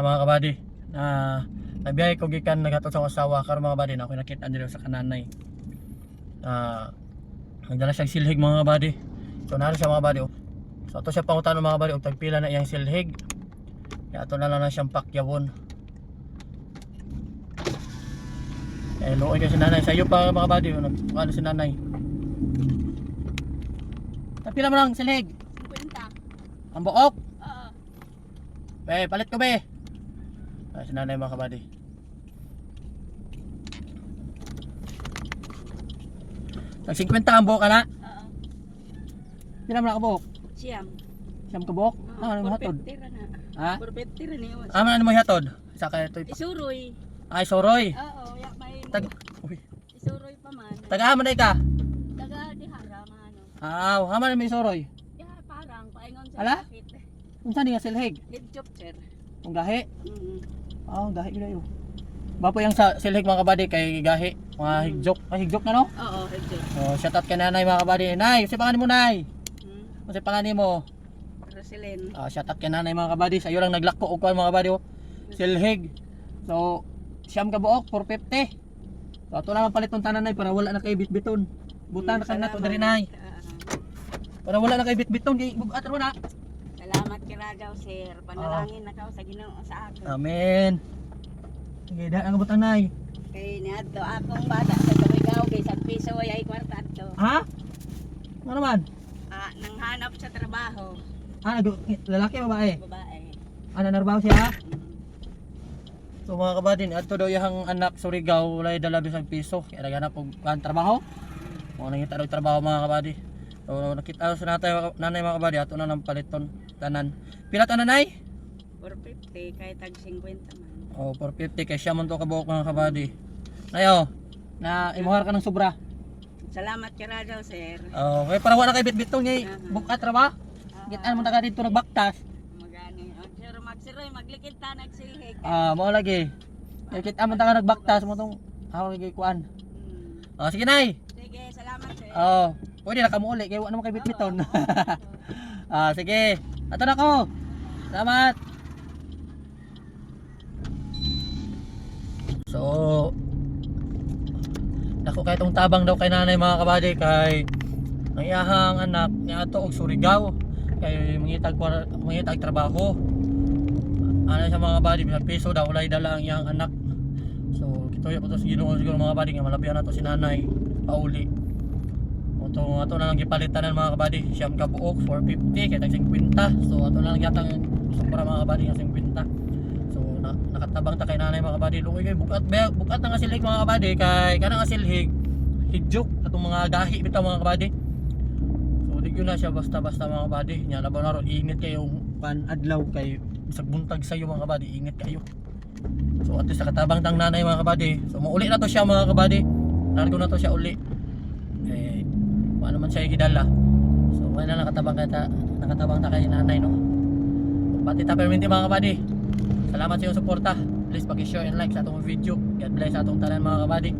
mga kabady na nagbiyahe ko gikan naghatod sa asawa karon mga kabady na ako nakita dito sa kananay. Nagdala siyang silhig mga kabady. So naroon siya mga kabady. So ato siya pangutan mga kabady og tagpila na iyang silhig. Kaya ato na lang siyang pakyawon. Luoy kasi nanay sa iyo pa mga kabady. Ano si nanay? Tagpila mo lang silhig. 50. Ang buok. Oo. Palit ko be. Si nanay mga kabady. Tag 50 ang buok ana. Oo. Pila man ka buok? Siyam. Siyam ka buok? Ano mo hatod? 450 ra na. Ha? 450 ra niyo. Ano mo hatod? Isa ka ito. Isuroy. Ay soroy. Oo, ya may Tag Uy. isuroy pa man. Taga man ka? Taga dihara mano. Haman may soroy. Ya parang paingon sa Ala? sakit. Unsa ni nga silhig? Head chop sir. Kung gahi. Mm. Gahi gyud ayo. Bapo yang sa silhig mga kabady kay gahi. Mga higjok. Ay higjok na no? Oo, head chop. So shout out kay nanay mga kabady. Nay, si pangalan mo nay? Kasi pangalan mo? Roselyn. Shout out kay nanay mga kabady. Sa iyo lang naglako og kuan mga kabady. Silhig. So siyam ka buok 450. So ato lang palit tong tanan nay para wala na kay bitbiton. Butan na kana to diri nay. Para wala na kay bitbiton kay bugat ro na. Salamat kay Rajaw sir. Panalangin na kao sa Ginoo sa akin. Amen. Sige, daan ang butang nay. Kay niadto akong bata sa Surigao kay sa piso ay kwarta adto. Ha? Ano naman? Nang hanap sa trabaho, Lalaki o babae? babae. Narbaho siya? So mga kabadin, ato daw yung anak Surigao walay dala bisag piso. Kaya naghanap og trabaho. Mo nangita daw trabaho mga kabadi. So nakita sa nanay mga kabadi ato na nang paliton tanan. Pila tanan nay? 450 kay tag 50 man. 450 kay siya man to kabuok mga kabadi. Nayo, na imuhar ka ng sobra. Salamat kay Rajaw sir. Okay, para wala kay bitbiton ngay bukat ra ba? Gitan mo taga dito nagbaktas. Magani. Sir magsiroy maglikid ta nagsilhig. Mao lagi. Kita man taga nagbaktas mo tong lagi kuan. Sige nay. Sige, salamat sir. Pwede na kamo uli kay wala naman kay bitbiton. Sige. Ato na ko. Salamat. So nako kay tong tabang daw kay nanay mga kabady kay ang iyahang anak niya ato og Surigao kay mangitag trabaho. Ano sa mga kabady bisag piso daw walay dala ang iyang anak. So kituyo ko to sa Ginoo siguro mga kabady nga malabihan nato si nanay pauli. Ato na lang gipalitan ng mga kabady siyam ka buok 450 kay tag 50. So ato na lang yatang para mga kabady nga 50. So nakatabang ta kay nanay mga kabady luoy kay bukat na nga silhig mga kabady kay kana nga silhig higjok atong mga gahi bitaw mga kabady. So di gyud na siya basta-basta mga kabady nya labaw na ron init kayo pan adlaw kay bisag buntag sayo mga kabady init kayo. So at least nakatabang tang nanay mga kabady. So mauli na to siya mga kabady. Nargo na to siya uli. Ano man siya gidala. So wala na nakatabang ta kay nanay no. Pati ta perminti mga kabady. Salamat sa iyong suporta. Please paki-share and like sa atong video. God bless sa atong tanan mga kabady.